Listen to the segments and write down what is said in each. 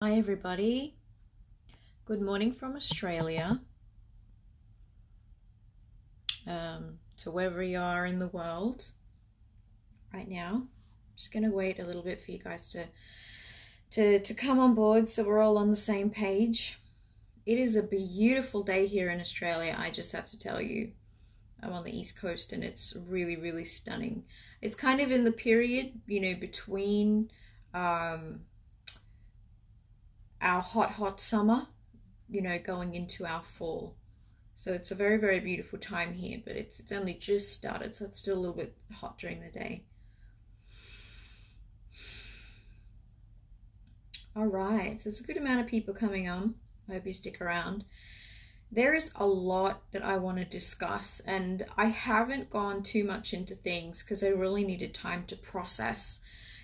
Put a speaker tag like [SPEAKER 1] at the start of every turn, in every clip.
[SPEAKER 1] Hi everybody, good morning from Australia, to wherever you are in the world right now. Just going to wait a little bit for you guys to come on board so we're all on the same page. It is a beautiful day here in Australia, I just have to tell you. I'm on the East Coast and it's really, really stunning. It's kind of in the period, between our hot summer, going into our fall. So it's a very, very beautiful time here, but it's only just started, so it's still a little bit hot during the day. All right, so there's a good amount of people coming on. I hope you stick around. There is a lot that I want to discuss, and I haven't gone too much into things because I really needed time to process,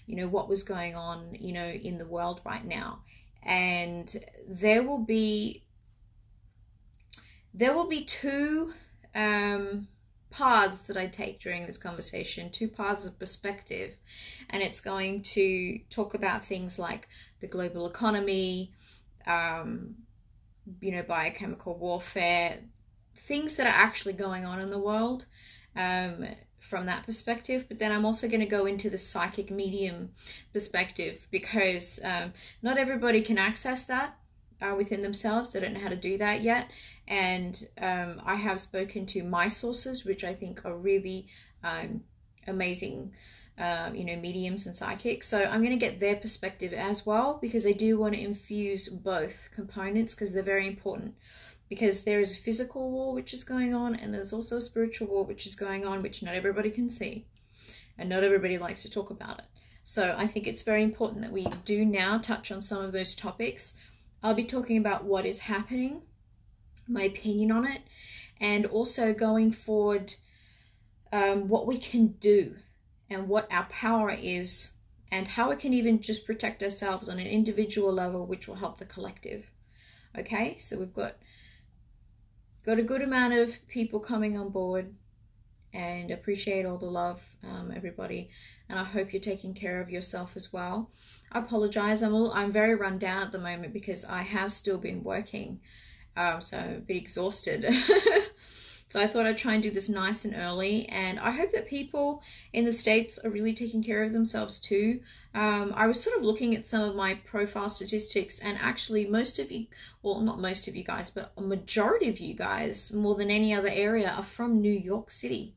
[SPEAKER 1] what was going on, in the world right now. And there will be two paths that I take during this conversation, two paths of perspective, and it's going to talk about things like the global economy, biochemical warfare, things that are actually going on in the world from that perspective. But then I'm also going to go into the psychic medium perspective because not everybody can access that within themselves. They don't know how to do that yet. And I have spoken to my sources, which I think are really amazing, mediums and psychics. So I'm going to get their perspective as well, because I do want to infuse both components because they're very important. Because there is a physical war which is going on, and there's also a spiritual war which is going on, which not everybody can see, and not everybody likes to talk about it. So I think it's very important that we do now touch on some of those topics. I'll be talking about what is happening, my opinion on it, and also going forward, what we can do and what our power is, and how we can even just protect ourselves on an individual level, which will help the collective. Okay, so we've got a good amount of people coming on board, and appreciate all the love, everybody, and I hope you're taking care of yourself as well. I apologize, I'm very run down at the moment because I have still been working, so I'm a bit exhausted. So I thought I'd try and do this nice and early, and I hope that people in the States are really taking care of themselves too. I was sort of looking at some of my profile statistics, and actually most of you, well, not most of you guys, but a majority of you guys, more than any other area, are from New York City,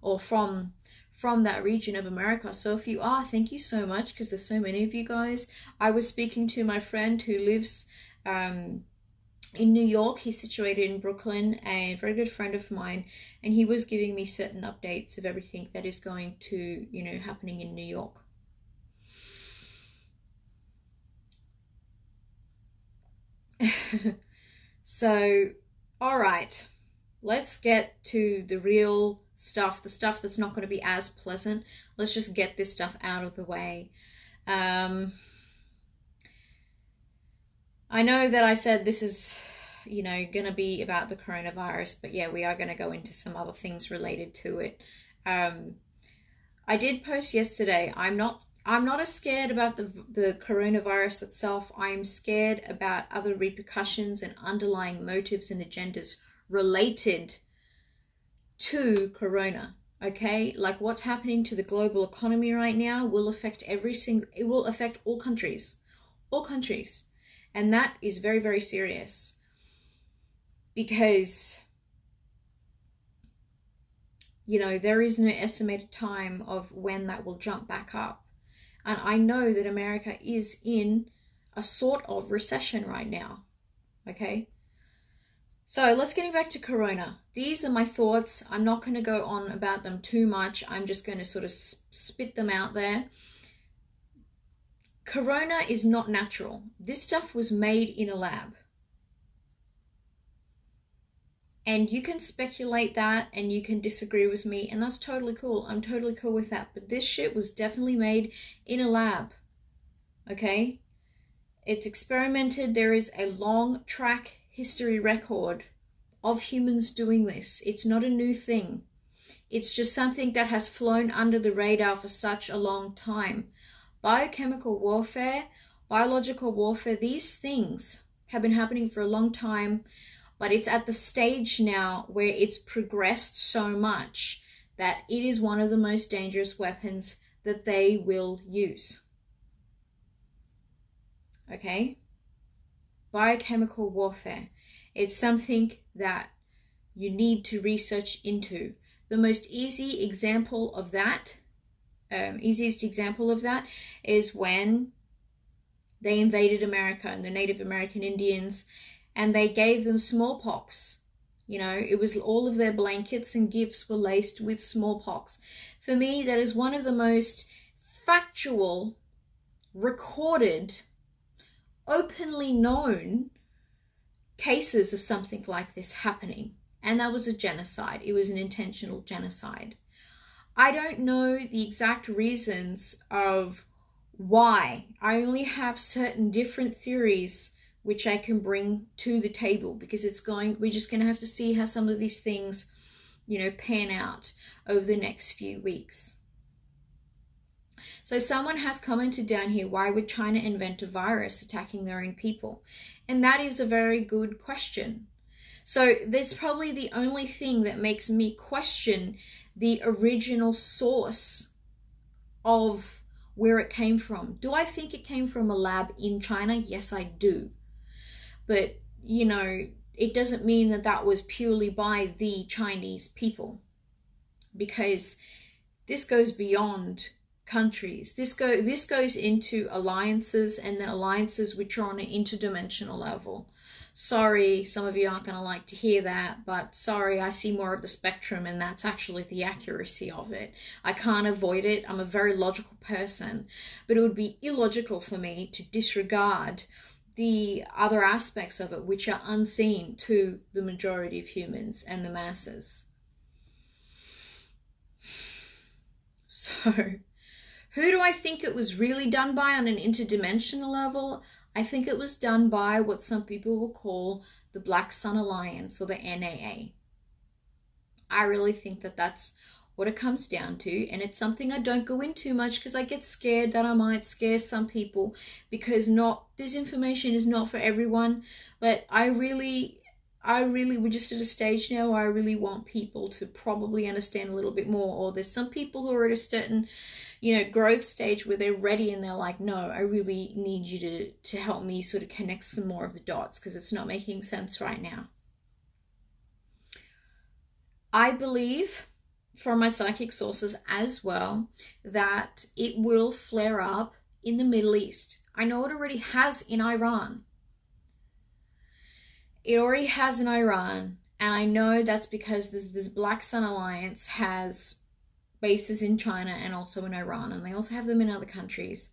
[SPEAKER 1] or from that region of America. So if you are, thank you so much, because there's so many of you guys. I was speaking to my friend who lives in New York. He's situated in Brooklyn, a very good friend of mine, and he was giving me certain updates of everything that is going to, happening in New York. So, all right, let's get to the real stuff, the stuff that's not going to be as pleasant. Let's just get this stuff out of the way. I know that I said this is, going to be about the coronavirus, but yeah, we are going to go into some other things related to it. I did post yesterday, I'm not as scared about the coronavirus itself. I'm scared about other repercussions and underlying motives and agendas related to corona. Okay, like what's happening to the global economy right now will affect it will affect all countries, and that is very, very serious, because there is no estimated time of when that will jump back up. And I know that America is in a sort of recession right now. Okay, so let's get back to corona. These are my thoughts. I'm not going to go on about them too much. I'm just going to sort of spit them out there. Corona is not natural. This stuff was made in a lab. And you can speculate that, and you can disagree with me, and that's totally cool. I'm totally cool with that. But this shit was definitely made in a lab. Okay? It's experimented. There is a long track history record of humans doing this. It's not a new thing. It's just something that has flown under the radar for such a long time. Biochemical warfare biological warfare, these things have been happening for a long time, but it's at the stage now where it's progressed so much that it is one of the most dangerous weapons that they will use. Okay? Biochemical warfare. It's something that you need to research into. The most easiest example of that is when they invaded America and the Native American Indians, and they gave them smallpox. You know, it was all of their blankets and gifts were laced with smallpox. For me, that is one of the most factual, recorded, openly known cases of something like this happening. And that was a genocide. It was an intentional genocide. I don't know the exact reasons of why. I only have certain different theories which I can bring to the table, because we're just going to have to see how some of these things, pan out over the next few weeks. So someone has commented down here, why would China invent a virus attacking their own people? And that is a very good question. So that's probably the only thing that makes me question the original source of where it came from. Do I think it came from a lab in China? Yes, I do. But, it doesn't mean that that was purely by the Chinese people, because this goes beyond countries. This goes into alliances, and then alliances which are on an interdimensional level. Sorry, some of you aren't going to like to hear that, but sorry, I see more of the spectrum, and that's actually the accuracy of it. I can't avoid it. I'm a very logical person, but it would be illogical for me to disregard the other aspects of it which are unseen to the majority of humans and the masses. So, who do I think it was really done by on an interdimensional level? I think it was done by what some people will call the Black Sun Alliance, or the NAA. I really think that that's what it comes down to, and it's something I don't go into much because I get scared that I might scare some people, because this information is not for everyone. But I really we're just at a stage now where I really want people to probably understand a little bit more. Or there's some people who are at a certain growth stage where they're ready and they're like, no, I really need you to help me sort of connect some more of the dots, because it's not making sense right now. I believe from my psychic sources as well that it will flare up in the Middle East. I know it already has in Iran. It already has in Iran, and I know that's because this Black Sun Alliance has bases in China and also in Iran, and they also have them in other countries.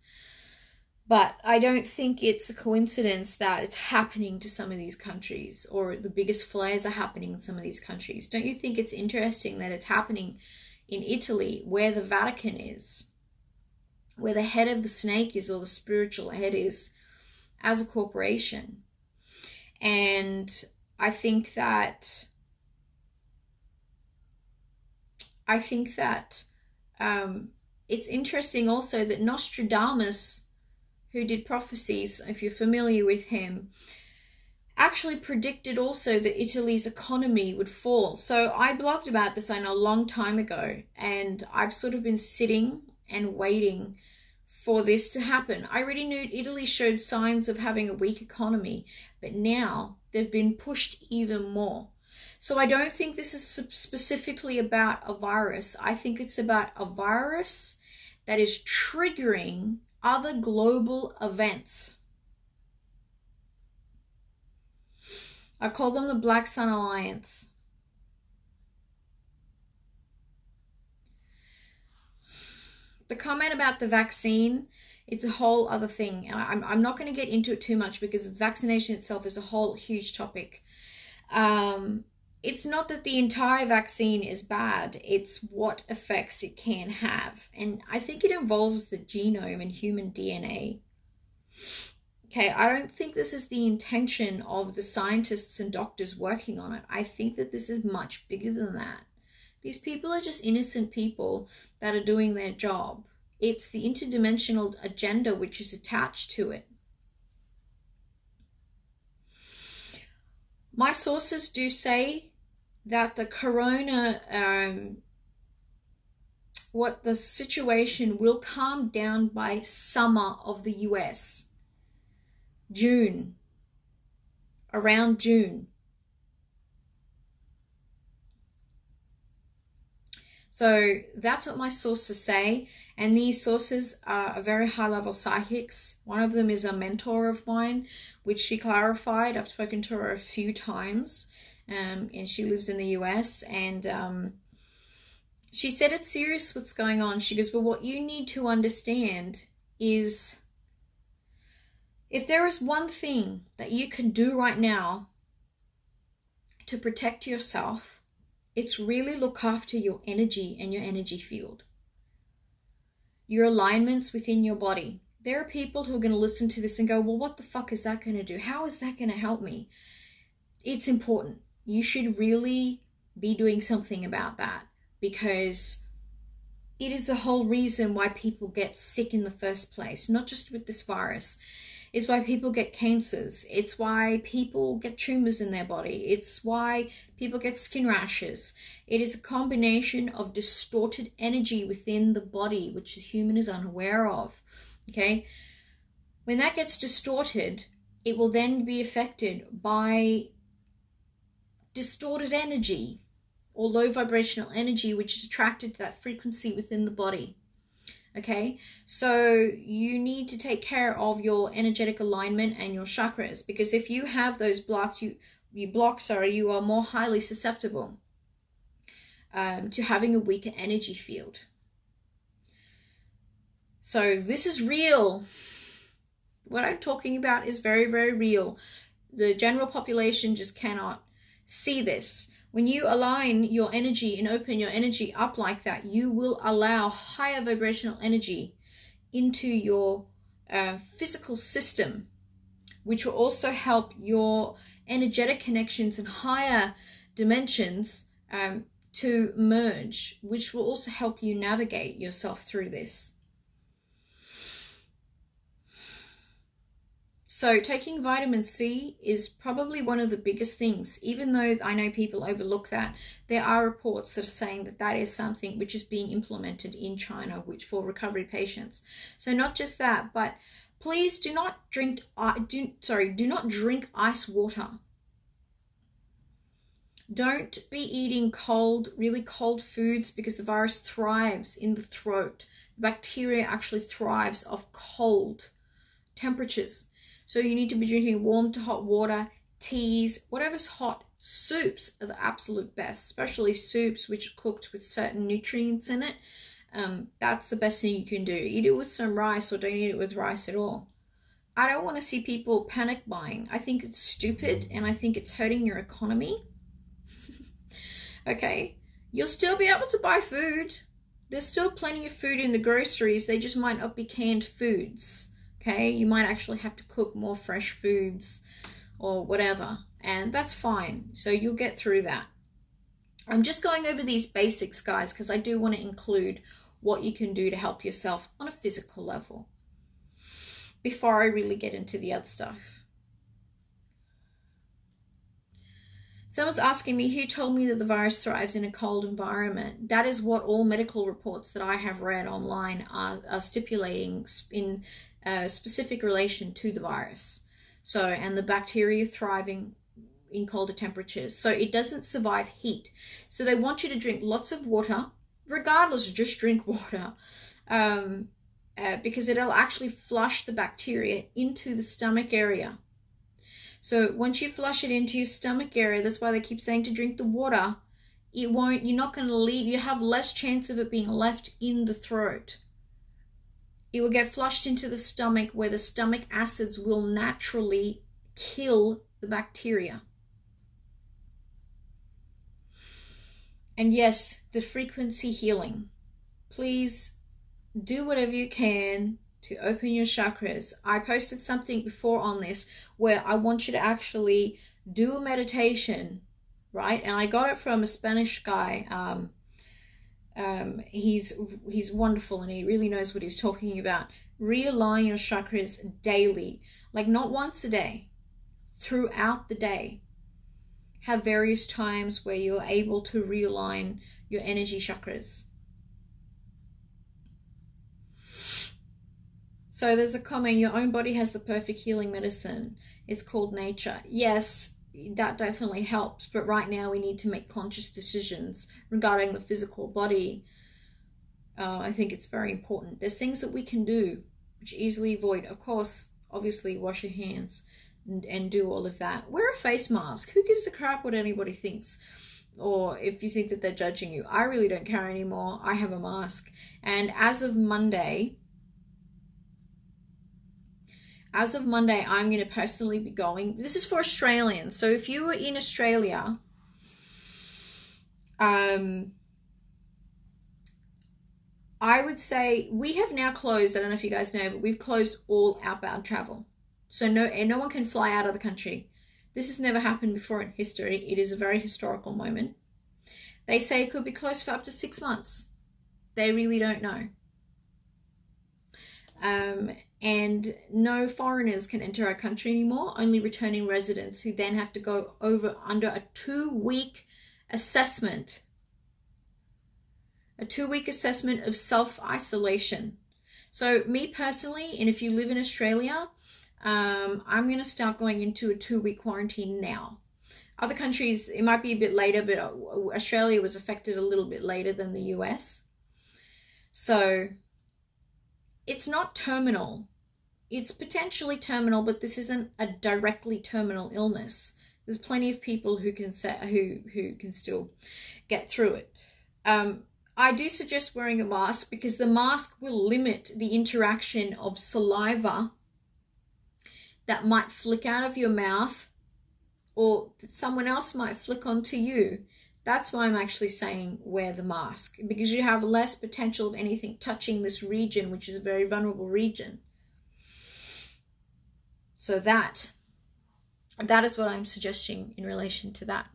[SPEAKER 1] But I don't think it's a coincidence that it's happening to some of these countries, or the biggest flares are happening in some of these countries. Don't you think it's interesting that it's happening in Italy, where the Vatican is, where the head of the snake is, or the spiritual head is, as a corporation? And I think that it's interesting also that Nostradamus, who did prophecies, if you're familiar with him, actually predicted also that Italy's economy would fall. So I blogged about this, I know, a long time ago, and I've sort of been sitting and waiting for this to happen. I already knew Italy showed signs of having a weak economy, but now they've been pushed even more. So I don't think this is specifically about a virus. I think it's about a virus that is triggering other global events. I call them the Black Sun Alliance. The comment about the vaccine, it's a whole other thing. And I'm not going to get into it too much, because vaccination itself is a whole huge topic. It's not that the entire vaccine is bad, it's what effects it can have. And I think it involves the genome and human DNA. Okay, I don't think this is the intention of the scientists and doctors working on it. I think that this is much bigger than that. These people are just innocent people that are doing their job. It's the interdimensional agenda which is attached to it. My sources do say that the corona, what the situation will calm down by summer of the US. June. Around June. So that's what my sources say. And these sources are very high level psychics. One of them is a mentor of mine, which she clarified. I've spoken to her a few times, and she lives in the US. And she said it's serious what's going on. She goes, well, what you need to understand is if there is one thing that you can do right now to protect yourself, it's really look after your energy and your energy field. Your alignments within your body. There are people who are going to listen to this and go, well, what the fuck is that going to do? How is that going to help me? It's important. You should really be doing something about that, because it is the whole reason why people get sick in the first place, not just with this virus. It's why people get cancers. It's why people get tumors in their body. It's why people get skin rashes. It is a combination of distorted energy within the body, which the human is unaware of. Okay? When that gets distorted, it will then be affected by distorted energy or low vibrational energy, which is attracted to that frequency within the body. Okay, so you need to take care of your energetic alignment and your chakras, because if you have those blocked, you are more highly susceptible to having a weaker energy field. So this is real. What I'm talking about is very, very real. The general population just cannot see this. When you align your energy and open your energy up like that, you will allow higher vibrational energy into your physical system, which will also help your energetic connections in higher dimensions to merge, which will also help you navigate yourself through this. So taking vitamin C is probably one of the biggest things. Even though I know people overlook that, there are reports that are saying that that is something which is being implemented in China, which for recovery patients. So not just that, but please do not drink ice water. Don't be eating cold, really cold foods, because the virus thrives in the throat. The bacteria actually thrives off cold temperatures. So you need to be drinking warm to hot water, teas, whatever's hot. Soups are the absolute best, especially soups which are cooked with certain nutrients in it. That's the best thing you can do. Eat it with some rice, or don't eat it with rice at all. I don't want to see people panic buying. I think it's stupid, and I think it's hurting your economy. Okay, you'll still be able to buy food. There's still plenty of food in the groceries. They just might not be canned foods. Okay, you might actually have to cook more fresh foods or whatever, and that's fine. So you'll get through that. I'm just going over these basics, guys, because I do want to include what you can do to help yourself on a physical level before I really get into the other stuff. Someone's asking me, who told me that the virus thrives in a cold environment? That is what all medical reports that I have read online are stipulating in specific relation to the virus. So, and the bacteria thriving in colder temperatures. So it doesn't survive heat. So they want you to drink lots of water, regardless, just drink water, because it'll actually flush the bacteria into the stomach area. So once you flush it into your stomach area, that's why they keep saying to drink the water. You're not going to leave, you have less chance of it being left in the throat. It will get flushed into the stomach, where the stomach acids will naturally kill the bacteria. And yes, the frequency healing. Please do whatever you can to open your chakras. I posted something before on this where I want you to actually do a meditation, right? And I got it from a Spanish guy. He's wonderful, and he really knows what he's talking about. Realign your chakras daily, like not once a day, throughout the day. have various times where you're able to realign your energy chakras. So there's a comment, your own body has the perfect healing medicine. It's called nature. Yes, that definitely helps. But right now we need to make conscious decisions regarding the physical body. I think it's very important. There's things that we can do which easily avoid. Of course, obviously wash your hands and do all of that. Wear a face mask. Who gives a crap what anybody thinks? Or if you think that they're judging you. I really don't care anymore. I have a mask. And as of Monday, I'm going to personally be going. This is for Australians. So if you were in Australia, I would say we have now closed, I don't know if you guys know, but we've closed all outbound travel. So no one can fly out of the country. This has never happened before in history. It is a very historical moment. They say it could be closed for up to 6 months. They really don't know. And no foreigners can enter our country anymore, only returning residents, who then have to go under a 2-week assessment. A 2-week assessment of self-isolation. So me personally, and if you live in Australia, I'm going to start going into a 2-week quarantine now. Other countries, it might be a bit later, but Australia was affected a little bit later than the US. So it's not terminal. It's potentially terminal, but this isn't a directly terminal illness. There's plenty of people who can still get through it. I do suggest wearing a mask because the mask will limit the interaction of saliva that might flick out of your mouth or that someone else might flick onto you. That's why I'm actually saying wear the mask, because you have less potential of anything touching this region, which is a very vulnerable region. So that is what I'm suggesting in relation to that.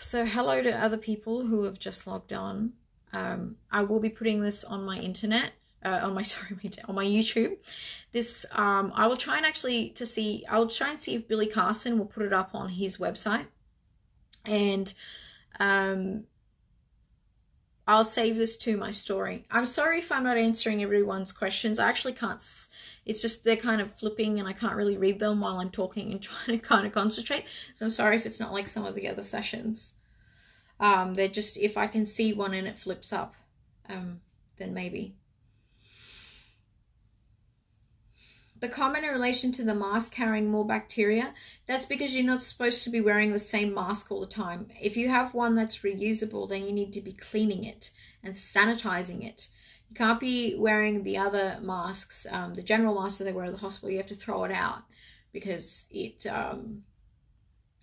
[SPEAKER 1] So hello to other people who have just logged on. I will be putting this on my internet, on my YouTube. This I will try and I'll try and see if Billy Carson will put it up on his website, and I'll save this to my story. I'm sorry if I'm not answering everyone's questions. I actually can't. It's just they're kind of flipping and I can't really read them while I'm talking and trying to kind of concentrate. So I'm sorry if it's not like some of the other sessions. They're just, if I can see one and it flips up, then maybe. The comment in relation to the mask carrying more bacteria, that's because you're not supposed to be wearing the same mask all the time. If you have one that's reusable, then you need to be cleaning it and sanitizing it. You can't be wearing the other masks, the general mask that they wear at the hospital. You have to throw it out because it... you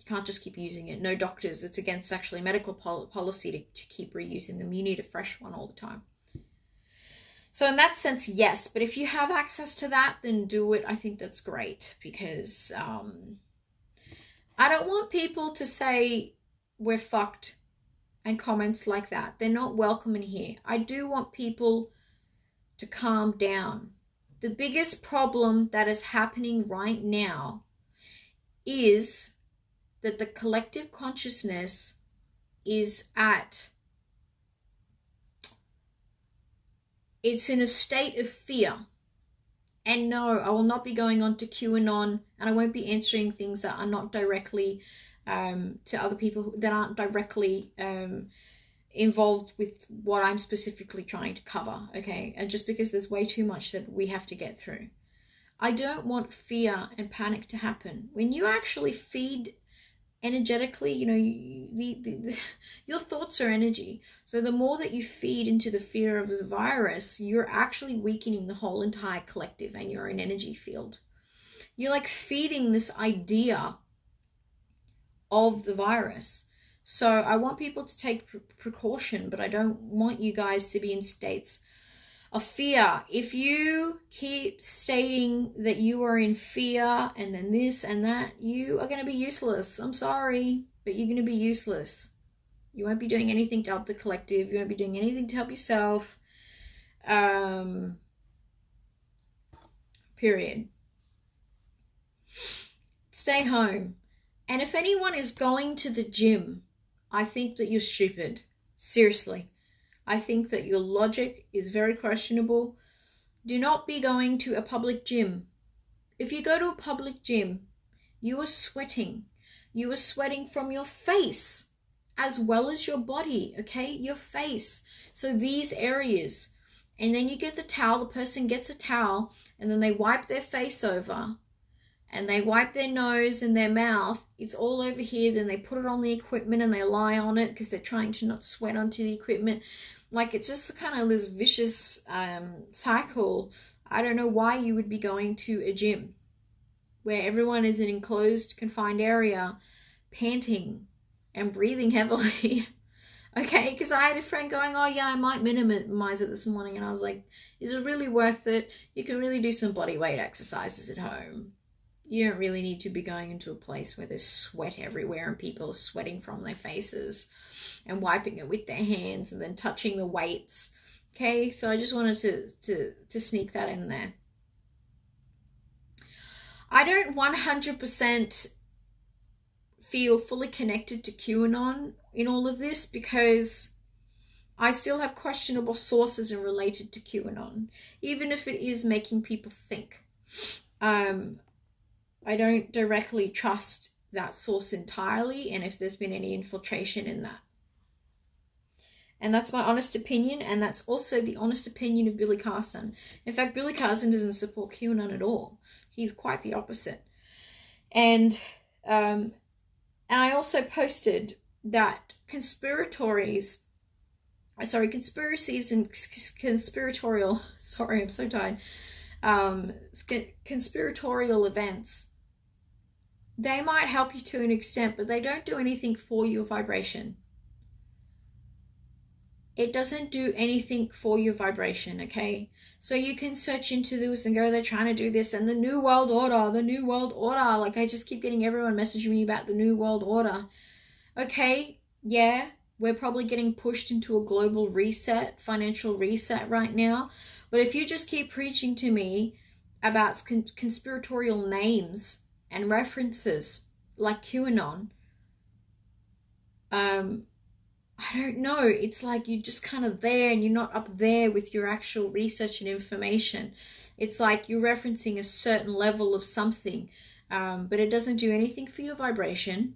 [SPEAKER 1] can't just keep using it. No doctors. It's against actually medical policy to keep reusing them. You need a fresh one all the time. So in that sense, yes. But if you have access to that, then do it. I think that's great because I don't want people to say we're fucked and comments like that. They're not welcome in here. I do want people to calm down. The biggest problem that is happening right now is that the collective consciousness is it's in a state of fear. And no, I will not be going on to QAnon, and I won't be answering things that are not directly to other people that aren't directly involved with what I'm specifically trying to cover, okay? And just because there's way too much that we have to get through. I don't want fear and panic to happen. When you actually feed energetically, you know, your thoughts are energy. So the more that you feed into the fear of the virus, you're actually weakening the whole entire collective and your own energy field. You're like feeding this idea of the virus. So I want people to take precaution, but I don't want you guys to be in states of fear. If you keep stating that you are in fear and then this and that, you are going to be useless. I'm sorry, but you're going to be useless. You won't be doing anything to help the collective. You won't be doing anything to help yourself. Period. stay home. And if anyone is going to the gym, I think that you're stupid. Seriously. I think that your logic is very questionable. Do not be going to a public gym. If you go to a public gym, you are sweating. You are sweating from your face as well as your body, okay? Your face. So these areas. And then you get the towel, the person gets a towel, and then they wipe their face over. And they wipe their nose and their mouth. It's all over here. Then they put it on the equipment and they lie on it because they're trying to not sweat onto the equipment. Like, it's just kind of this vicious cycle. I don't know why you would be going to a gym where everyone is in an enclosed, confined area, panting and breathing heavily. Okay, because I had a friend going, oh yeah, I might minimize it this morning. And I was like, is it really worth it? You can really do some body weight exercises at home. You don't really need to be going into a place where there's sweat everywhere and people are sweating from their faces and wiping it with their hands and then touching the weights. Okay, so I just wanted to sneak that in there. I don't 100% feel fully connected to QAnon in all of this because I still have questionable sources in related to QAnon, even if it is making people think. I don't directly trust that source entirely, and if there's been any infiltration in that. And that's my honest opinion, and that's also the honest opinion of Billy Carson. In fact, Billy Carson doesn't support QAnon at all. He's quite the opposite. And I also posted that conspiracies and conspiratorial, sorry, I'm so tired, conspiratorial events, they might help you to an extent, but they don't do anything for your vibration. It doesn't do anything for your vibration, okay? So you can search into this and go, they're trying to do this, and the New World Order, the New World Order. Like, I just keep getting everyone messaging me about the New World Order. Okay, yeah, we're probably getting pushed into a global reset, financial reset right now. But if you just keep preaching to me about conspiratorial names and references like QAnon, I don't know. It's like you're just kind of there and you're not up there with your actual research and information. It's like you're referencing a certain level of something, but it doesn't do anything for your vibration.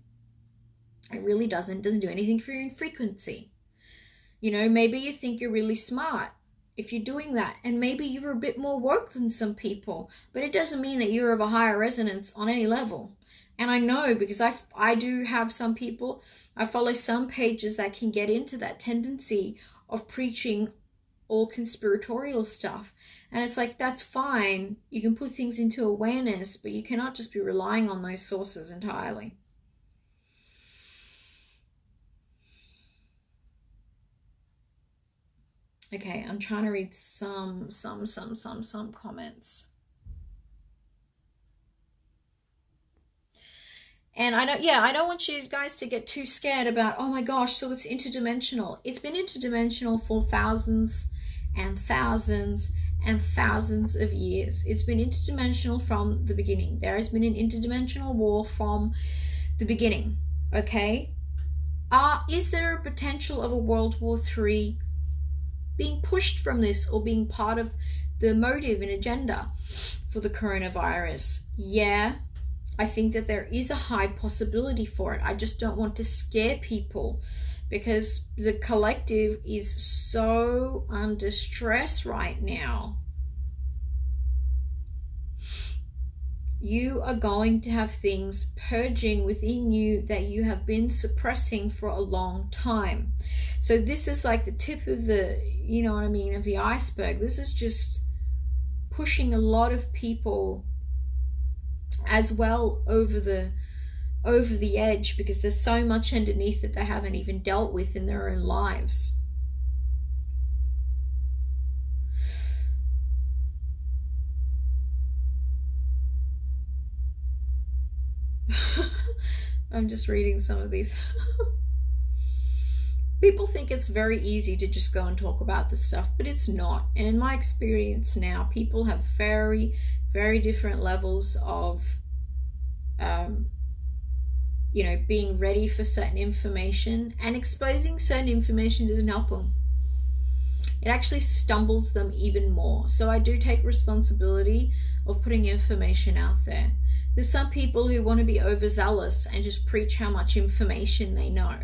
[SPEAKER 1] It really doesn't. It doesn't do anything for your frequency. You know, maybe you think you're really smart if you're doing that, and maybe you're a bit more woke than some people, but it doesn't mean that you're of a higher resonance on any level. And I know, because I do have some people, I follow some pages that can get into that tendency of preaching all conspiratorial stuff. And it's like, that's fine. You can put things into awareness, but you cannot just be relying on those sources entirely. Okay, I'm trying to read some comments. And I don't want you guys to get too scared about, oh my gosh, so it's interdimensional. It's been interdimensional for thousands and thousands and thousands of years. It's been interdimensional from the beginning. There has been an interdimensional war from the beginning, okay? Is there a potential of a World War III being pushed from this, or being part of the motive and agenda for the coronavirus? Yeah, I think that there is a high possibility for it. I just don't want to scare people, because the collective is so under stress right now. You are going to have things purging within you that you have been suppressing for a long time. So this is like the tip of the, you know what I mean, of the iceberg. This is just pushing a lot of people as well over the edge, because there's so much underneath that they haven't even dealt with in their own lives. I'm just reading some of these. People think it's very easy to just go and talk about this stuff, but it's not. And in my experience now, people have very, very different levels of you know, being ready for certain information, and exposing certain information doesn't help them. It actually stumbles them even more. So I do take responsibility of putting information out there. There's some people who want to be overzealous and just preach how much information they know.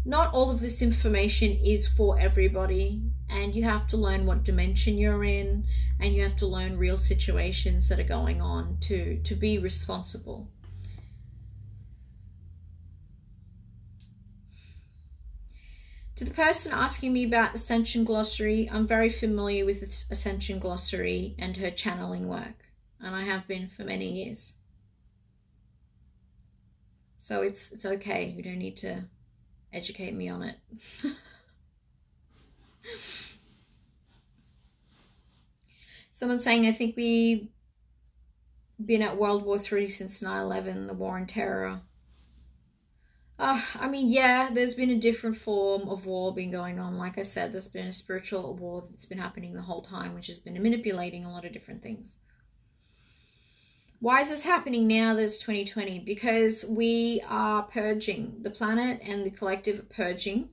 [SPEAKER 1] Not all of this information is for everybody, and you have to learn what dimension you're in, and you have to learn real situations that are going on to be responsible. To the person asking me about Ascension Glossary, I'm very familiar with Ascension Glossary and her channeling work, and I have been for many years. So it's okay. You don't need to educate me on it. Someone's saying, I think we've been at World War III since 9/11, the war on terror. I mean, yeah, there's been a different form of war been going on. Like I said, there's been a spiritual war that's been happening the whole time, which has been manipulating a lot of different things. Why is this happening now that it's 2020? Because we are purging. The planet and the collective are purging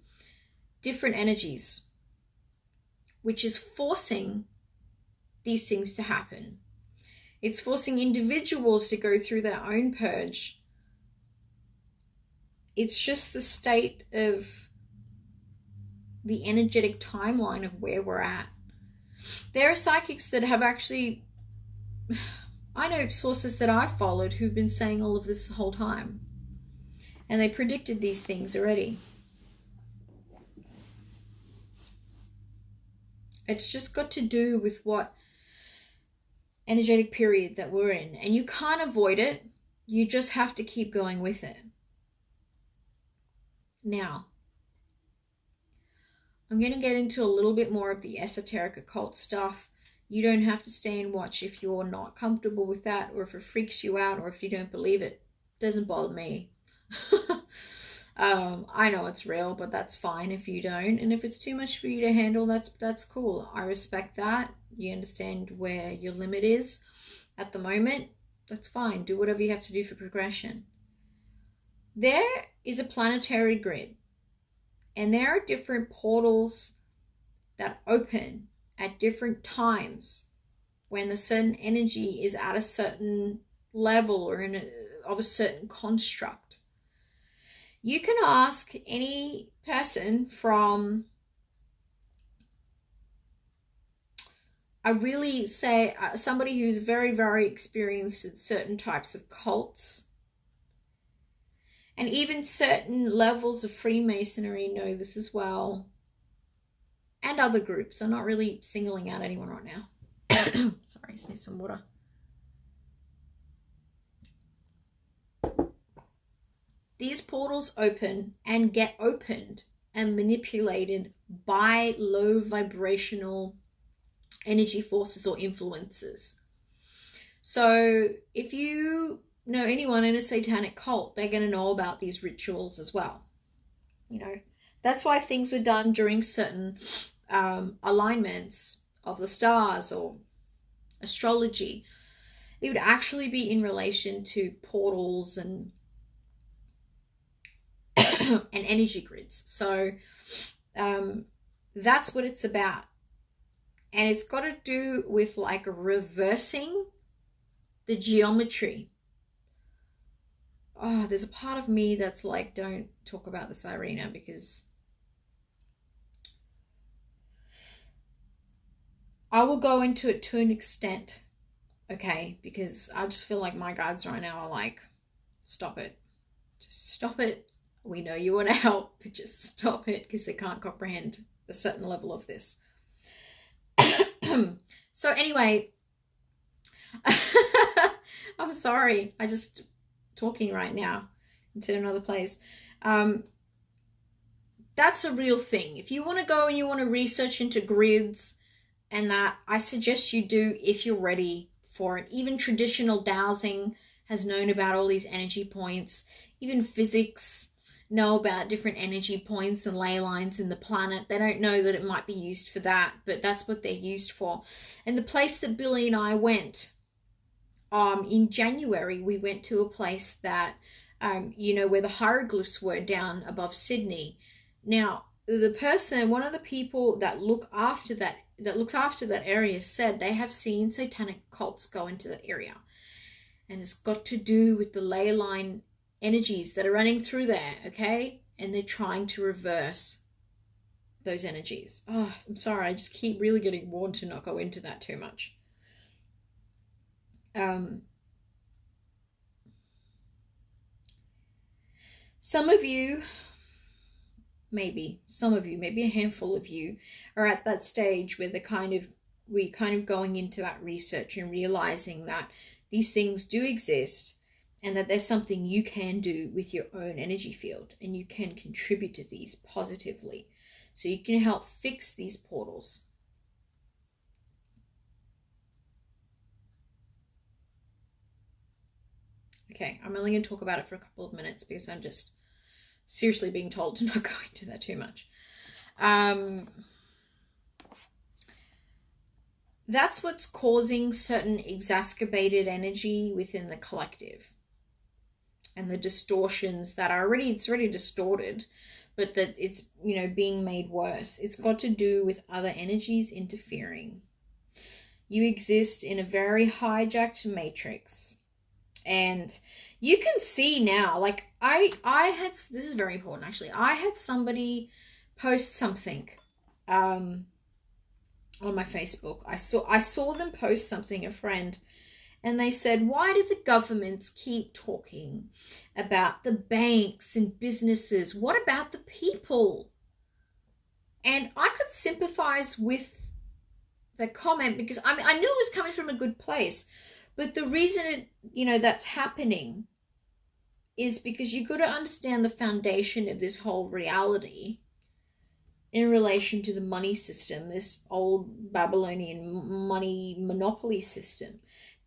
[SPEAKER 1] different energies, which is forcing these things to happen. It's forcing individuals to go through their own purge. It's just the state of the energetic timeline of where we're at. There are psychics that have actually, I know sources that I've followed who've been saying all of this the whole time. And they predicted these things already. It's just got to do with what energetic period that we're in. And you can't avoid it. You just have to keep going with it. Now, I'm going to get into a little bit more of the esoteric occult stuff. You don't have to stay and watch if you're not comfortable with that, or if it freaks you out, or if you don't believe it. It doesn't bother me. I know it's real, but that's fine if you don't. And if it's too much for you to handle, that's cool. I respect that. You understand where your limit is at the moment. That's fine. Do whatever you have to do for progression. There is a planetary grid, and there are different portals that open at different times when the certain energy is at a certain level or of a certain construct. You can ask any person from, I really say somebody who's very, very experienced in certain types of cults, and even certain levels of Freemasonry know this as well, and other groups. I'm not really singling out anyone right now. Sorry, I just need some water. These portals open and get opened and manipulated by low vibrational energy forces or influences. So if you know anyone in a satanic cult, they're going to know about these rituals as well. You know, that's why things were done during certain alignments of the stars or astrology. It would actually be in relation to portals and and energy grids. So that's what it's about. And it's got to do with like reversing the geometry. Oh, there's a part of me that's like, don't talk about this, Irina, because I will go into it to an extent, okay? Because I just feel like my guides right now are like, stop it. Just stop it. We know you want to help, but just stop it, because they can't comprehend a certain level of this. So anyway, I'm sorry. I just talking right now into another place. That's a real thing. If you want to go and you want to research into grids and that, I suggest you do if you're ready for it. Even traditional dowsing has known about all these energy points. Even physics know about different energy points and ley lines in the planet. They don't know that it might be used for that, but that's what they're used for. And the place that Billy and I went in January, we went to a place that, where the hieroglyphs were down above Sydney. Now, one of the people that looks after that area said they have seen satanic cults go into that area. And it's got to do with the ley line energies that are running through there, okay? And they're trying to reverse those energies. Oh, I'm sorry. I just keep really getting warned to not go into that too much. Some of you, maybe a handful of you are at that stage where we're kind of going into that research and realizing that these things do exist and that there's something you can do with your own energy field, and you can contribute to these positively. So you can help fix these portals. Okay, I'm only going to talk about it for a couple of minutes because I'm just seriously being told to not go into that too much. That's what's causing certain exacerbated energy within the collective, and the distortions that are already distorted, but that it's being made worse. It's got to do with other energies interfering. You exist in a very hijacked matrix, and you can see now, like I had, this is very important actually, I had somebody post something on my Facebook. I saw them post something, a friend, and they said, why do the governments keep talking about the banks and businesses? What about the people? And I could sympathize with the comment because I knew it was coming from a good place. But the reason that's happening is because you've got to understand the foundation of this whole reality in relation to the money system, this old Babylonian money monopoly system.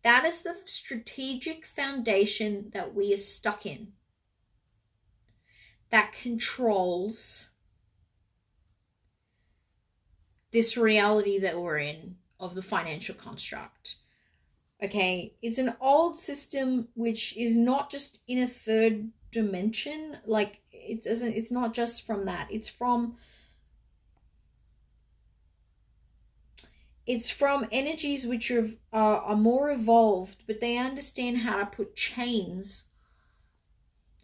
[SPEAKER 1] That is the strategic foundation that we are stuck in, that controls this reality that we're in of the financial construct. Okay, it's an old system which is not just in a third dimension. Like it's not just from that. It's from energies which are more evolved, but they understand how to put chains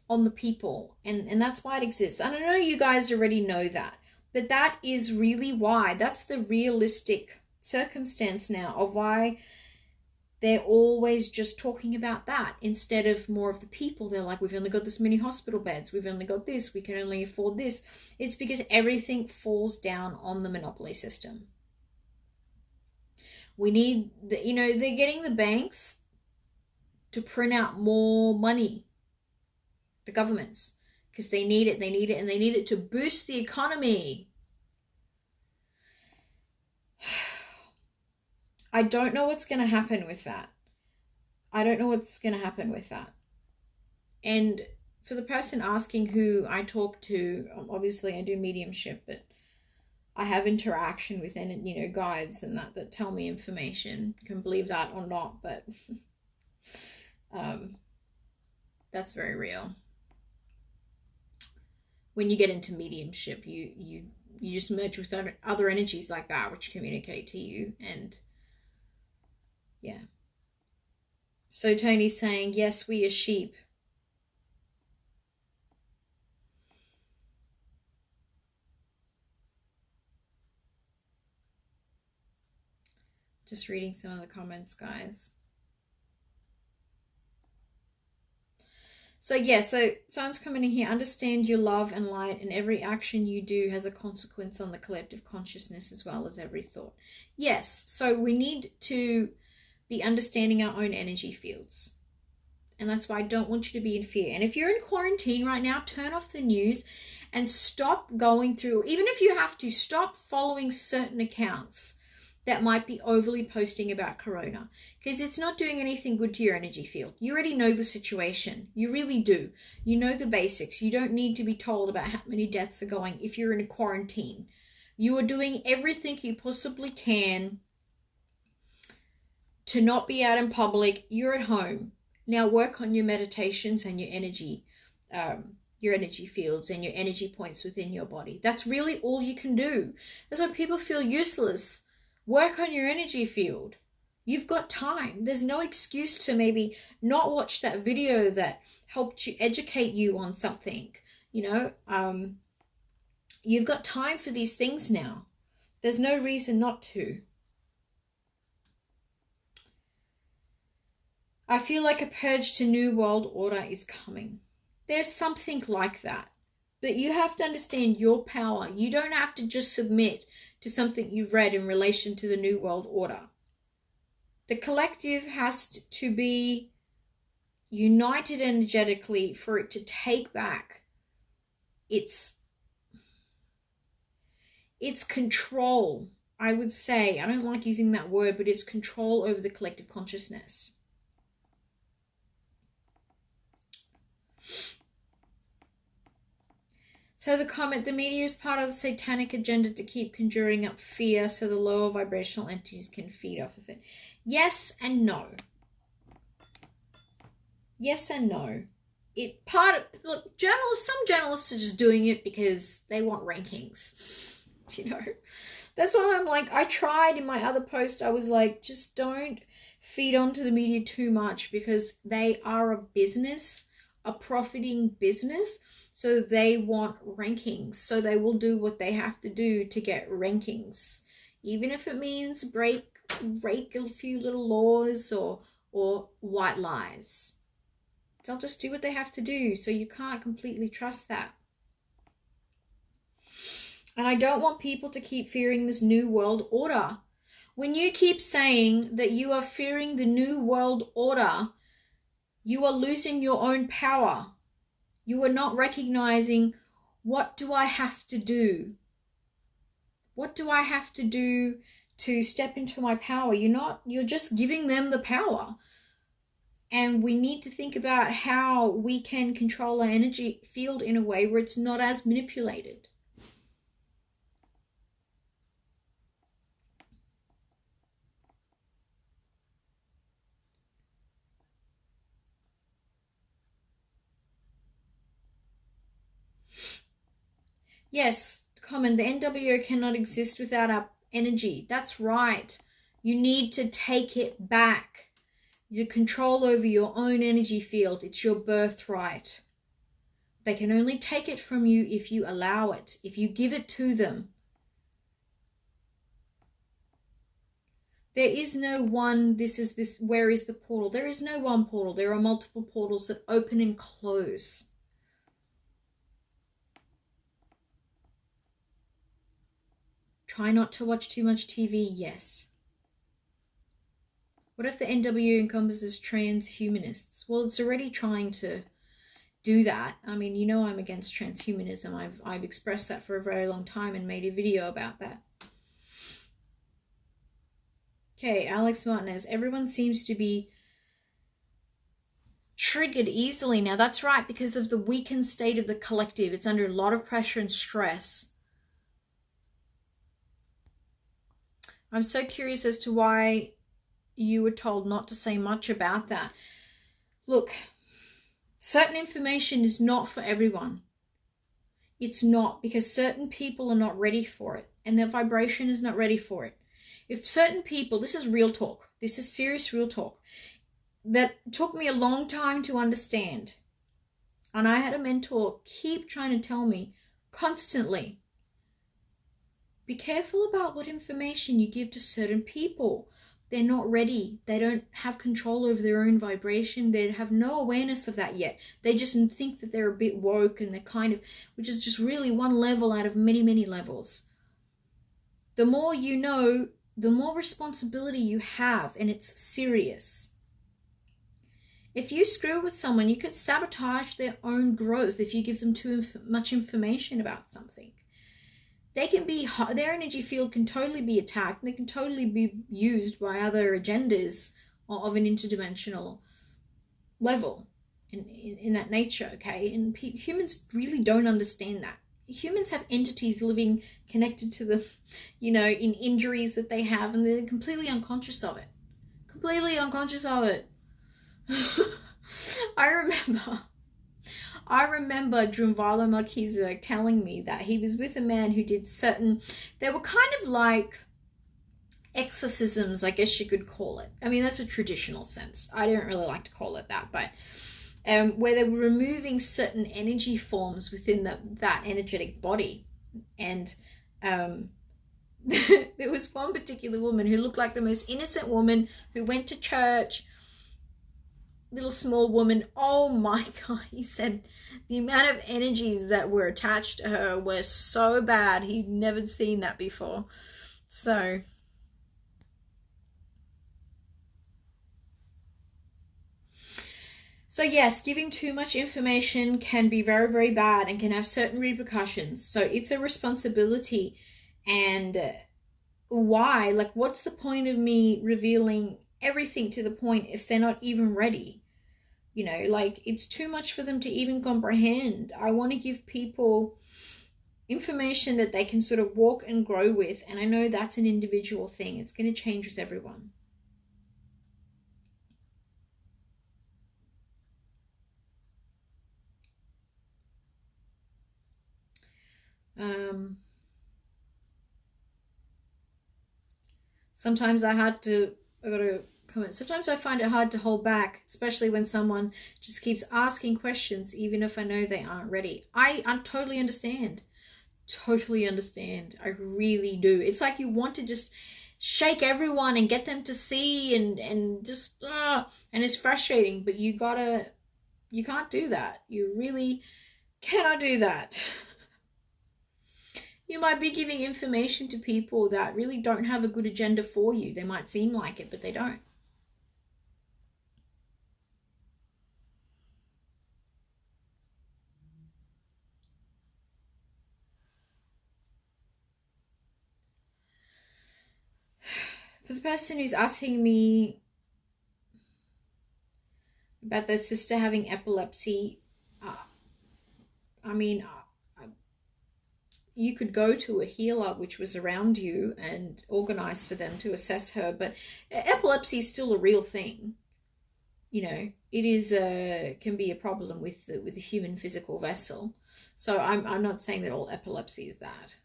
[SPEAKER 1] on the people, and that's why it exists. And I know you guys already know that, but that is really why. That's the realistic circumstance now of why they're always just talking about that instead of more of the people. They're like, we've only got this many hospital beds, we've only got this, we can only afford this. It's because everything falls down on the monopoly system. We need they're getting the banks to print out more money, the governments, because they need it, and they need it to boost the economy. I don't know what's going to happen with that. And for the person asking who I talk to, obviously I do mediumship, but I have interaction with guides and that tell me information. You can believe that or not, but that's very real. When you get into mediumship, you just merge with other energies like that which communicate to you. And yeah. So Tony's saying, yes, we are sheep. Just reading some of the comments, guys. So yeah, so someone's coming in here. Understand your love and light, and every action you do has a consequence on the collective consciousness as well as every thought. Yes, so we need to be understanding our own energy fields. And that's why I don't want you to be in fear. And if you're in quarantine right now, turn off the news and stop going through, even if you have to, stop following certain accounts that might be overly posting about corona, because it's not doing anything good to your energy field. You already know the situation. You really do. You know the basics. You don't need to be told about how many deaths are going if you're in a quarantine. You are doing everything you possibly can to not be out in public. You're at home. Now work on your meditations and your energy fields and your energy points within your body. That's really all you can do. That's why people feel useless. Work on your energy field. You've got time. There's no excuse to maybe not watch that video that helped you educate you on something. You've got time for these things now. There's no reason not to. I feel like a purge to New World Order is coming. There's something like that. But you have to understand your power. You don't have to just submit to something you've read in relation to the New World Order. The collective has to be united energetically for it to take back its control, I would say. I don't like using that word, but it's control over the collective consciousness. So the comment, the media is part of the satanic agenda to keep conjuring up fear so the lower vibrational entities can feed off of it. Yes and no. Yes and no. Look, some journalists are just doing it because they want rankings. That's why I'm like, I tried in my other post, I was like, just don't feed onto the media too much, because they are a business, a profiting business. So they want rankings. So they will do what they have to do to get rankings. Even if it means break a few little laws or white lies. They'll just do what they have to do. So you can't completely trust that. And I don't want people to keep fearing this New World Order. When you keep saying that you are fearing the New World Order, you are losing your own power. You are not recognizing, what do I have to do? What do I have to do to step into my power? You're just giving them the power. And we need to think about how we can control our energy field in a way where it's not as manipulated. Yes, comment, the NWO cannot exist without our energy. That's right. You need to take it back. You control over your own energy field. It's your birthright. They can only take it from you if you allow it, if you give it to them. There is no one, where is the portal? There is no one portal. There are multiple portals that open and close. Try not to watch too much TV, yes. What if the NWO encompasses transhumanists? Well, it's already trying to do that. I mean, I'm against transhumanism. I've expressed that for a very long time and made a video about that. Okay, Alex Martinez. Everyone seems to be triggered easily now. That's right, because of the weakened state of the collective. It's under a lot of pressure and stress. I'm so curious as to why you were told not to say much about that. Look, certain information is not for everyone. It's not, because certain people are not ready for it, and their vibration is not ready for it. If certain people, this is real talk, this is serious real talk, that took me a long time to understand. And I had a mentor keep trying to tell me constantly, be careful about what information you give to certain people. They're not ready. They don't have control over their own vibration. They have no awareness of that yet. They just think that they're a bit woke, and they're kind of, which is just really one level out of many, many levels. The more you know, the more responsibility you have, and it's serious. If you screw with someone, you could sabotage their own growth if you give them too much information about something. They can be, their energy field can totally be attacked, and they can totally be used by other agendas of an interdimensional level in that nature, okay? And humans really don't understand that. Humans have entities living connected to them, in injuries that they have, and they're completely unconscious of it. completely unconscious of it. I remember Drunvalo Melchizedek telling me that he was with a man who did certain, they were kind of like exorcisms, I guess you could call it. I mean, that's a traditional sense. I don't really like to call it that, but where they were removing certain energy forms within that energetic body. And there was one particular woman who looked like the most innocent woman who went to church, little small woman. Oh my God, he said the amount of energies that were attached to her were so bad. He'd never seen that before. So yes, giving too much information can be very, very bad and can have certain repercussions. So it's a responsibility. And why? Like, what's the point of me revealing everything to the point if they're not even ready? You know, like, it's too much for them to even comprehend. I want to give people information that they can sort of walk and grow with. And I know that's an individual thing. It's going to change with everyone. Sometimes I got to comment. Sometimes I find it hard to hold back, especially when someone just keeps asking questions, even if I know they aren't ready. I totally understand. Totally understand. I really do. It's like you want to just shake everyone and get them to see and just, and it's frustrating, but you can't do that. You really cannot do that. You might be giving information to people that really don't have a good agenda for you. They might seem like it, but they don't. For the person who's asking me about their sister having epilepsy, I mean, you could go to a healer which was around you and organize for them to assess her, but epilepsy is still a real thing. You know, it is can be a problem with the human physical vessel. So I'm not saying that all epilepsy is that.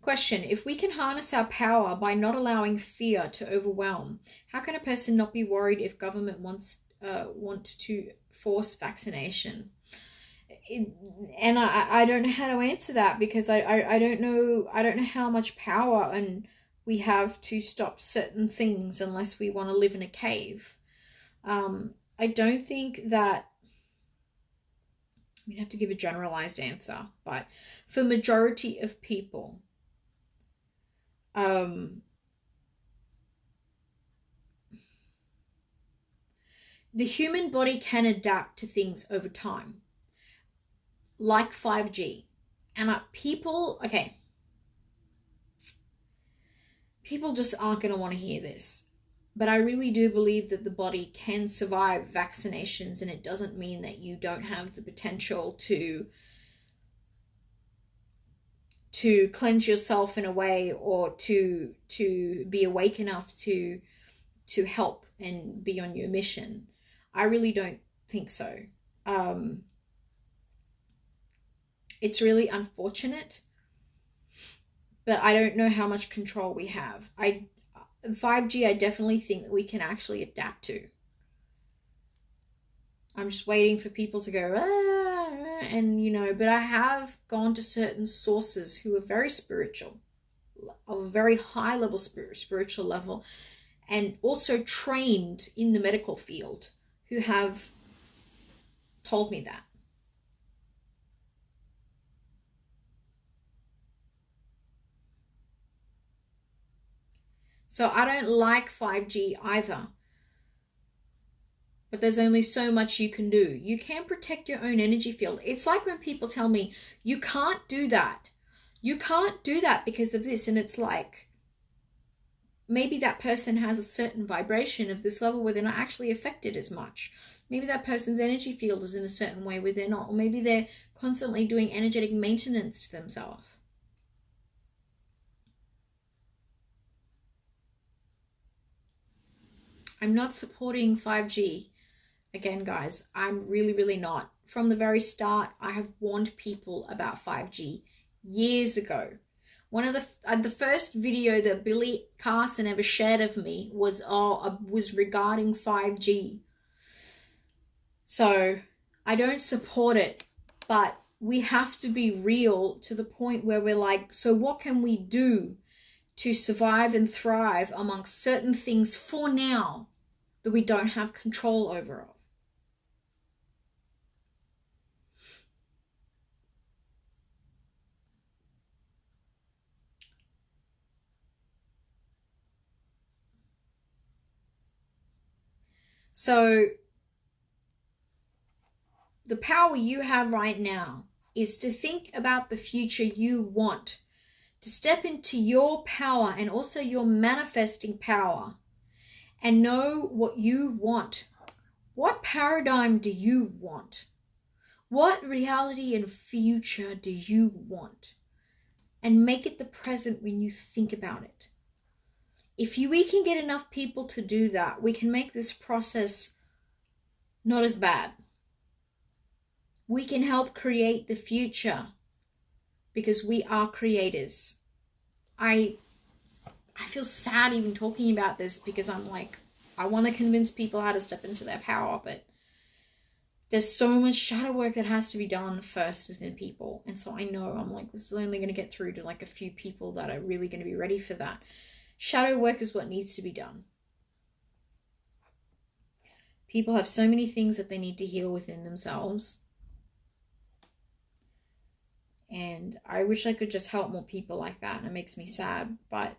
[SPEAKER 1] Question: if we can harness our power by not allowing fear to overwhelm, how can a person not be worried if government want to force vaccination? And I don't know how to answer that, because I don't know how much power and we have to stop certain things unless we want to live in a cave. I don't think that we have to give a generalized answer, but for majority of people, the human body can adapt to things over time, like 5G. And people just aren't going to want to hear this. But I really do believe that the body can survive vaccinations, and it doesn't mean that you don't have the potential to cleanse yourself in a way, or to be awake enough to help and be on your mission. I really don't think so. It's really unfortunate, but I don't know how much control we have. 5G, I definitely think that we can actually adapt to. I'm just waiting for people to go, and but I have gone to certain sources who are very spiritual, of a very high level spiritual level, and also trained in the medical field, who have told me that. So I don't like 5G either. But there's only so much you can do. You can protect your own energy field. It's like when people tell me, you can't do that. You can't do that because of this. And it's like, maybe that person has a certain vibration of this level where they're not actually affected as much. Maybe that person's energy field is in a certain way where they're not. Or maybe they're constantly doing energetic maintenance to themselves. I'm not supporting 5G. Again, guys, I'm really, really not. From the very start, I have warned people about 5G years ago. One of the first video that Billy Carson ever shared of me was regarding 5G. So I don't support it, but we have to be real to the point where we're like, so what can we do to survive and thrive amongst certain things for now that we don't have control over? So the power you have right now is to think about the future you want, to step into your power and also your manifesting power and know what you want. What paradigm do you want? What reality and future do you want? And make it the present when you think about it. If we can get enough people to do that, we can make this process not as bad. We can help create the future because we are creators. I feel sad even talking about this because I'm like, I want to convince people how to step into their power, but there's so much shadow work that has to be done first within people. And so I know I'm like, this is only going to get through to like a few people that are really going to be ready for that. Shadow work is what needs to be done. People have so many things that they need to heal within themselves. And I wish I could just help more people like that. And it makes me sad. But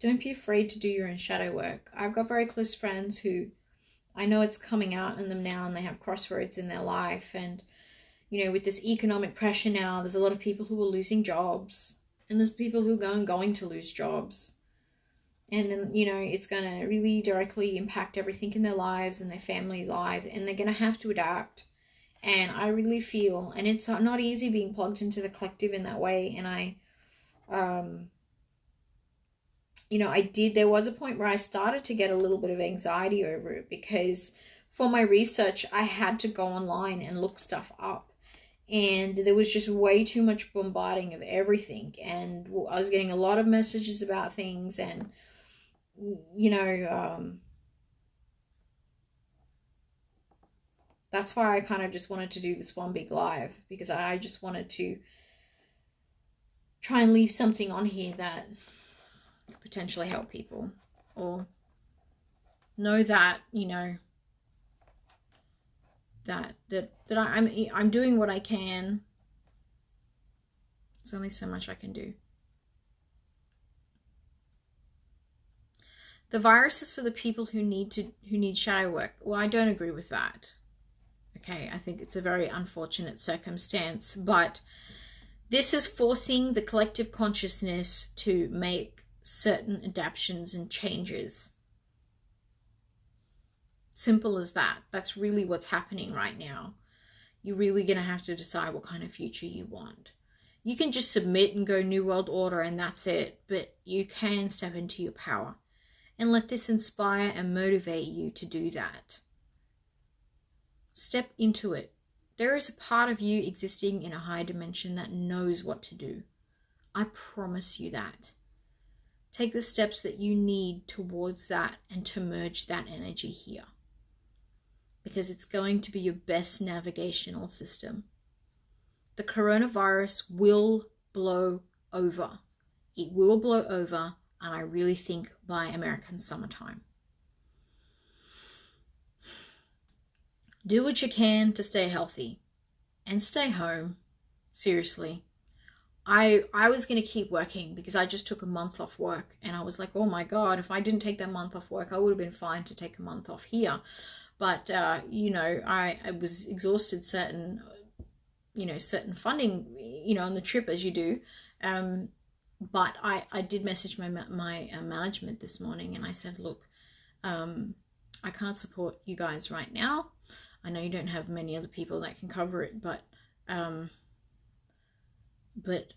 [SPEAKER 1] don't be afraid to do your own shadow work. I've got very close friends who I know it's coming out in them now and they have crossroads in their life. And, you know, with this economic pressure now, there's a lot of people who are losing jobs. And there's people who are going to lose jobs. And then, you know, it's going to really directly impact everything in their lives and their family lives. And they're going to have to adapt. And I really feel, and it's not easy being plugged into the collective in that way. And there was a point where I started to get a little bit of anxiety over it because for my research, I had to go online and look stuff up. And there was just way too much bombarding of everything. And I was getting a lot of messages about things and, that's why I kind of just wanted to do this one big live, because I just wanted to try and leave something on here that could potentially help people, or know that, that I'm doing what I can. It's only so much I can do. The virus is for the people who need shadow work. Well, I don't agree with that. Okay, I think it's a very unfortunate circumstance, but this is forcing the collective consciousness to make certain adaptations and changes. Simple as that. That's really what's happening right now. You're really going to have to decide what kind of future you want. You can just submit and go New World Order and that's it, but you can step into your power and let this inspire and motivate you to do that. Step into it. There is a part of you existing in a higher dimension that knows what to do. I promise you that. Take the steps that you need towards that and to merge that energy here. Because it's going to be your best navigational system. The coronavirus will blow over. It will blow over, and I really think by American summertime. Do what you can to stay healthy and stay home. Seriously. I was going to keep working because I just took a month off work and I was like, oh my God, if I didn't take that month off work, I would have been fine to take a month off here. But, I was exhausted certain funding, on the trip as you do. But I did message my management this morning and I said, look, I can't support you guys right now. I know you don't have many other people that can cover it, but I'm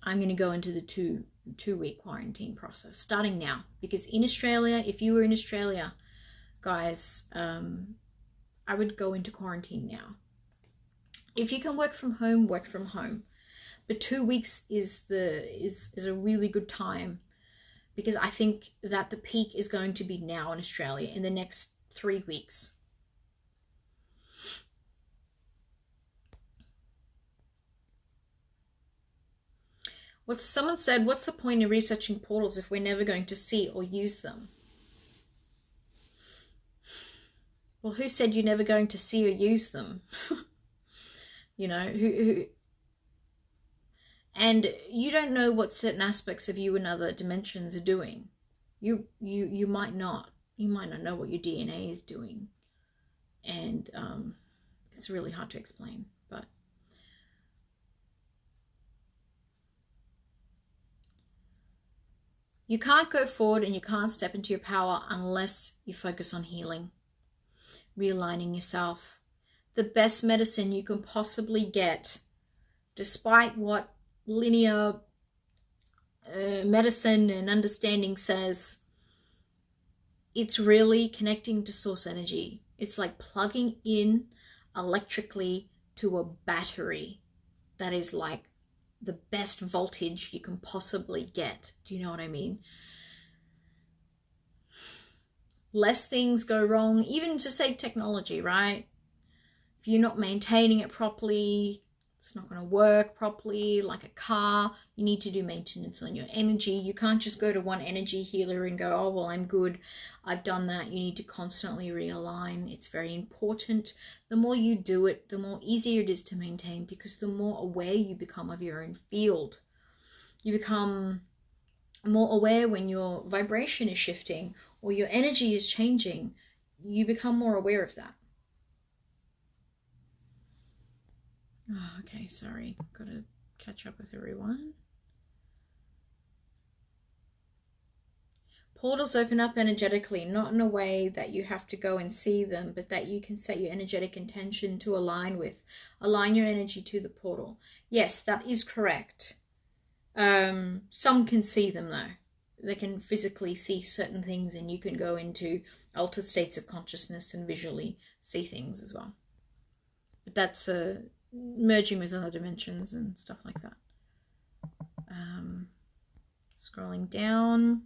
[SPEAKER 1] going to go into the two-week quarantine process starting now, because in Australia, if you were in Australia, guys, I would go into quarantine now. If you can work from home, work from home. But 2 weeks is a really good time, because I think that the peak is going to be now in Australia in the next 3 weeks. Someone said, what's the point of researching portals if we're never going to see or use them? Well, who said you're never going to see or use them? You know, who and you don't know what certain aspects of you in other dimensions are doing. You might not. You might not know what your DNA is doing. And it's really hard to explain, but you can't go forward and you can't step into your power unless you focus on healing, realigning yourself. The best medicine you can possibly get, despite what linear medicine and understanding says, it's really connecting to source energy. It's like plugging in electrically to a battery that is like the best voltage you can possibly get. Do you know what I mean? Less things go wrong, even to say technology, right? If you're not maintaining it properly, it's not going to work properly. Like a car, you need to do maintenance on your energy. You can't just go to one energy healer and go, oh, well, I'm good, I've done that. You need to constantly realign. It's very important. The more you do it, the more easier it is to maintain, because the more aware you become of your own field. You become more aware when your vibration is shifting or your energy is changing. You become more aware of that. Oh, okay, sorry. Gotta catch up with everyone. Portals open up energetically, not in a way that you have to go and see them, but that you can set your energetic intention to align your energy to the portal. Yes, that is correct. Some can see them though. They can physically see certain things, and you can go into altered states of consciousness and visually see things as well. But that's merging with other dimensions and stuff like that. Scrolling down.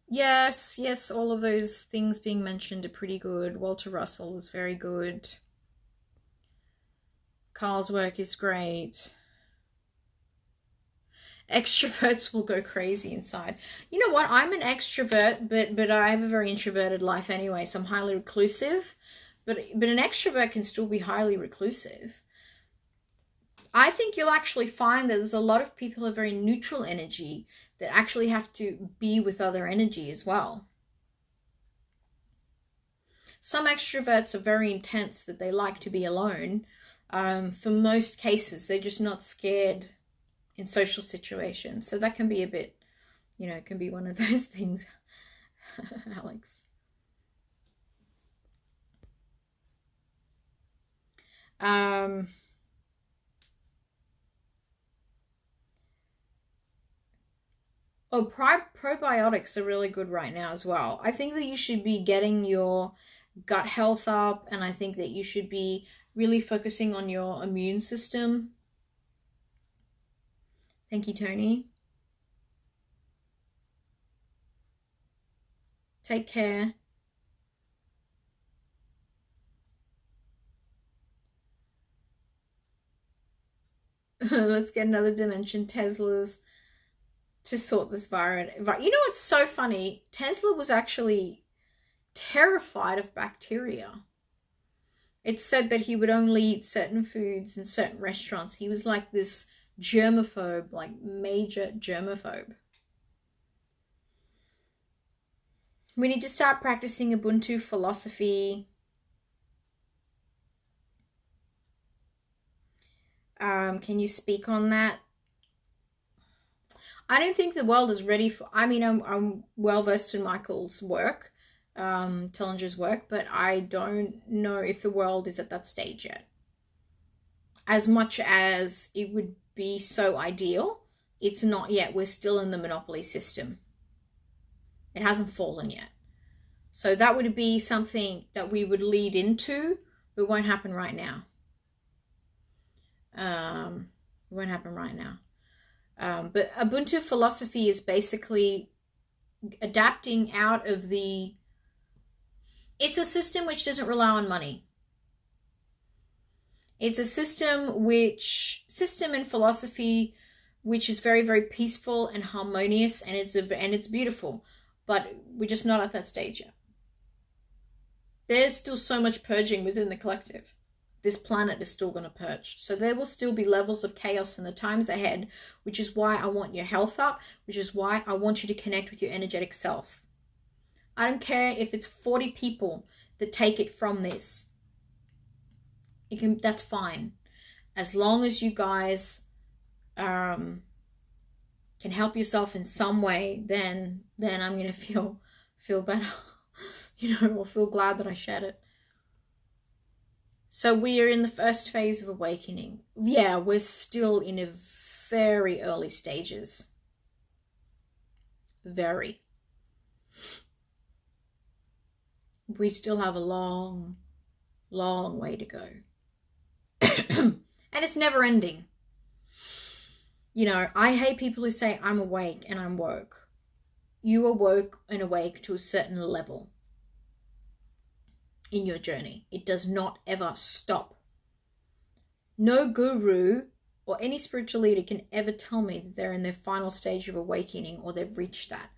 [SPEAKER 1] Yes, all of those things being mentioned are pretty good. Walter Russell is very good. Carl's work is great. Extroverts will go crazy inside. You know what? I'm an extrovert, but I have a very introverted life anyway, so I'm highly reclusive. But an extrovert can still be highly reclusive. I think you'll actually find that there's a lot of people who have very neutral energy that actually have to be with other energy as well. Some extroverts are very intense, that they like to be alone. For most cases, they're just not scared in social situations. So that can be a bit, it can be one of those things, Alex. Probiotics are really good right now as well. I think that you should be getting your gut health up, and I think that you should be really focusing on your immune system. Thank you, Tony. Take care. Let's get another dimension. Tesla's to sort this virus. You know what's so funny? Tesla was actually terrified of bacteria. It said that he would only eat certain foods in certain restaurants. He was like this germaphobe, like major germaphobe. We need to start practicing Ubuntu philosophy. Can you speak on that? I don't think the world is ready for... I mean, I'm well versed in Michael's work, Tellinger's work, but I don't know if the world is at that stage yet. As much as it would be so ideal It's not yet. We're still in the monopoly system. It hasn't fallen yet. So that would be something that we would lead into, but it won't happen right now. It won't happen right now. But Ubuntu philosophy is basically adapting out of the... It's a system which doesn't rely on money. It's a system and philosophy which is very, very peaceful and harmonious, and it's beautiful. But we're just not at that stage yet. There's still so much purging within the collective. This planet is still going to purge. So there will still be levels of chaos in the times ahead, which is why I want your health up, which is why I want you to connect with your energetic self. I don't care if it's 40 people that take it from this. That's fine. As long as you guys can help yourself in some way, then I'm going to feel better, or feel glad that I shared it. So we are in the first phase of awakening. Yeah, we're still in a very early stages. Very. We still have a long, long way to go. And it's never ending. I hate people who say I'm awake and I'm woke. You are woke and awake to a certain level in your journey. It does not ever stop. No guru or any spiritual leader can ever tell me that they're in their final stage of awakening or they've reached that.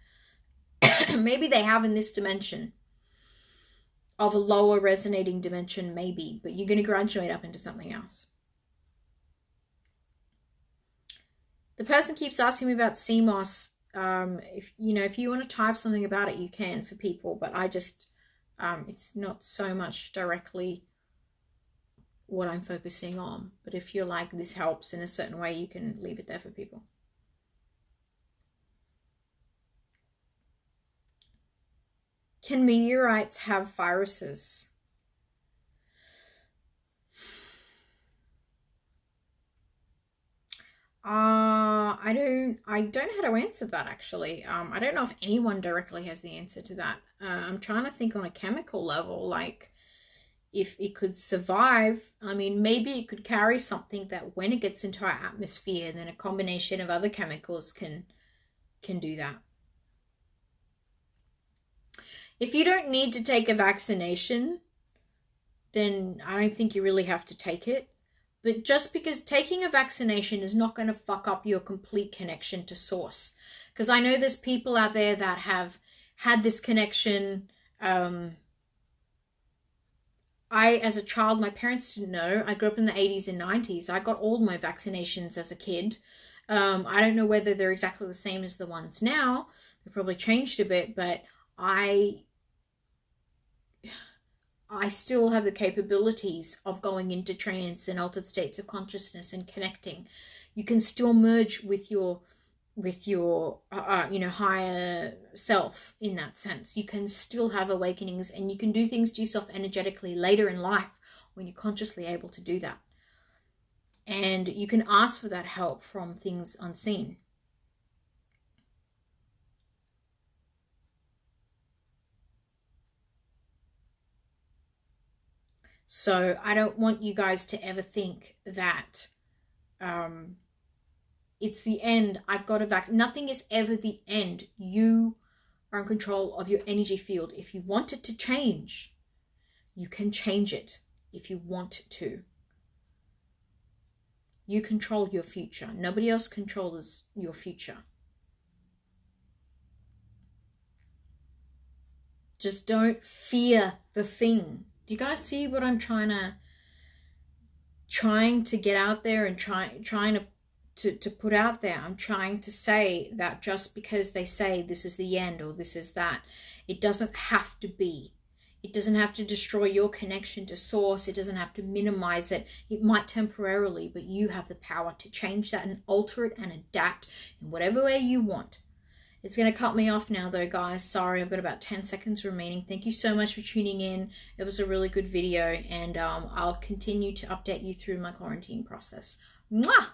[SPEAKER 1] Maybe they have in this dimension of a lower resonating dimension, maybe, but you're going to graduate up into something else. The person keeps asking me about CMOS. If you want to type something about it, you can for people, but I just it's not so much directly what I'm focusing on. But if you're like, this helps in a certain way, you can leave it there for people. Can meteorites have viruses? I don't know how to answer that, actually. I don't know if anyone directly has the answer to that. I'm trying to think on a chemical level, like if it could survive. I mean, maybe it could carry something that when it gets into our atmosphere, then a combination of other chemicals can do that. If you don't need to take a vaccination, then I don't think you really have to take it. But just because taking a vaccination is not going to fuck up your complete connection to source. Because I know there's people out there that have had this connection. As a child, my parents didn't know. I grew up in the 80s and 90s. I got all my vaccinations as a kid. I don't know whether they're exactly the same as the ones now. They've probably changed a bit, but I still have the capabilities of going into trance and altered states of consciousness and connecting. You can still merge with your higher self in that sense. You can still have awakenings, and you can do things to yourself energetically later in life when you're consciously able to do that. And you can ask for that help from things unseen. So I don't want you guys to ever think that it's the end. I've got a vaccine. Nothing is ever the end. You are in control of your energy field. If you want it to change, you can change it if you want to. You control your future. Nobody else controls your future. Just don't fear the thing. Do you guys see what I'm trying to get out there and trying to put out there? I'm trying to say that just because they say this is the end or this is that, it doesn't have to be. It doesn't have to destroy your connection to source. It doesn't have to minimize it. It might temporarily, but you have the power to change that and alter it and adapt in whatever way you want. It's going to cut me off now though, guys. Sorry, I've got about 10 seconds remaining. Thank you so much for tuning in. It was a really good video, and I'll continue to update you through my quarantine process. Mwah!